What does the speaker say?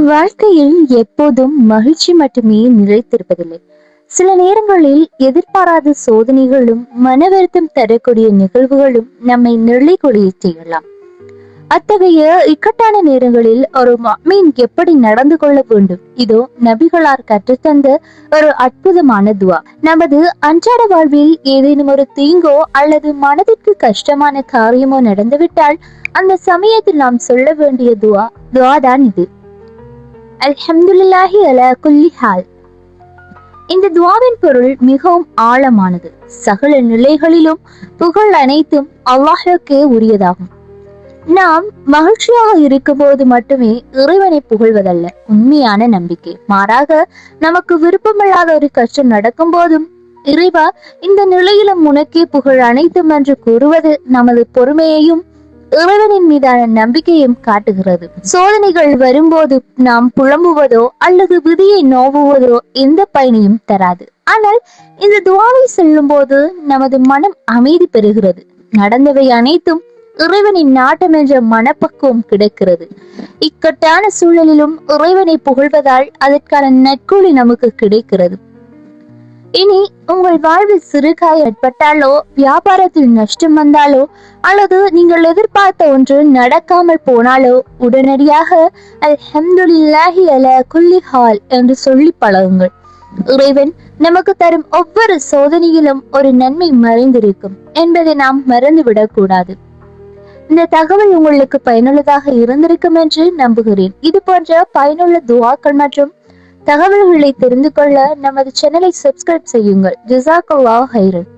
வாழ்க்கையில் எப்போதும் மகிழ்ச்சி மட்டுமே நிலைத்திருப்பதில்லை. சில நேரங்களில் எதிர்பாராத சோதனைகளும் மன வருத்தம் தரக்கூடிய நிகழ்வுகளும் நம்மை நெளிகுலைய செய்யலாம். அத்தகைய இக்கட்டான நேரங்களில் ஒரு முஃமின் எப்படி நடந்து கொள்ள வேண்டும், இதோ நபிகளார் கற்றுத்தந்த ஒரு அற்புதமான துவா. நமது அன்றாட வாழ்வில் ஏதேனும் ஒரு தீங்கோ அல்லது மனதிற்கு கஷ்டமான காரியமோ நடந்துவிட்டால் அந்த சமயத்தில் நாம் சொல்ல வேண்டிய துவா தான் இது. அல்ஹம்துலில்லாஹி அலா குல்லி ஹால். இந்த துவாவின் பொருள் மிகவும் ஆழமானது. சகல நிலைகளிலும் புகழ் அனைத்தும் அல்லாஹ்வுக்கே உரியதாகும். நாம் மகிழ்ச்சியாக இருக்கும் போது மட்டுமே இறைவனை புகழ்வதல்ல உண்மையான நம்பிக்கை. மாறாக நமக்கு விருப்பமில்லாத ஒரு கஷ்டம் நடக்கும் போதும் இறைவா, இந்த நிலையிலும் உனக்கே புகழ் அனைத்தும் என்று கூறுவது நமது பொறுமையையும் இறைவனின் மீதான நம்பிக்கையும் காட்டுகிறது. சோதனைகள் வரும்போது நாம் புலம்புவதோ அல்லது விதியை நோவுவதோ எந்த பயனையும் தராது. ஆனால் இந்த துவாவை சொல்லும் போது நமது மனம் அமைதி பெறுகிறது. நடந்தவை அனைத்தும் இறைவனின் நாட்டம் என்ற மனப்பக்குவம் கிடைக்கிறது. இக்கட்டான சூழலிலும் இறைவனை புகழ்வதால் அதற்கான நற்கூலி நமக்கு கிடைக்கிறது. இனி உங்கள் வாழ்வில் சிறு காயம் ஏற்பட்டாலோ, வியாபாரத்தில் நஷ்டம் வந்தாலோ, அல்லது நீங்கள் எதிர்பார்த்த ஒன்று நடக்காமல் போனாலோ உடனடியாக அல்ஹம்துலில்லாஹி அலா குல்லி ஹால் என்று சொல்லி பழகுங்கள். இறைவன் நமக்கு தரும் ஒவ்வொரு சோதனையிலும் ஒரு நன்மை மறைந்திருக்கும் என்பதை நாம் மறந்துவிடக் கூடாது. இந்த தகவல் உங்களுக்கு பயனுள்ளதாக இருந்திருக்கும் என்று நம்புகிறேன். இது போன்ற பயனுள்ள துஆக்கள் மற்றும் தகவல்களை தெரிந்து கொள்ள நமது சேனலை சப்ஸ்கிரைப் செய்யுங்கள். ஜஸாக்கல்லாஹு ஹைரன்.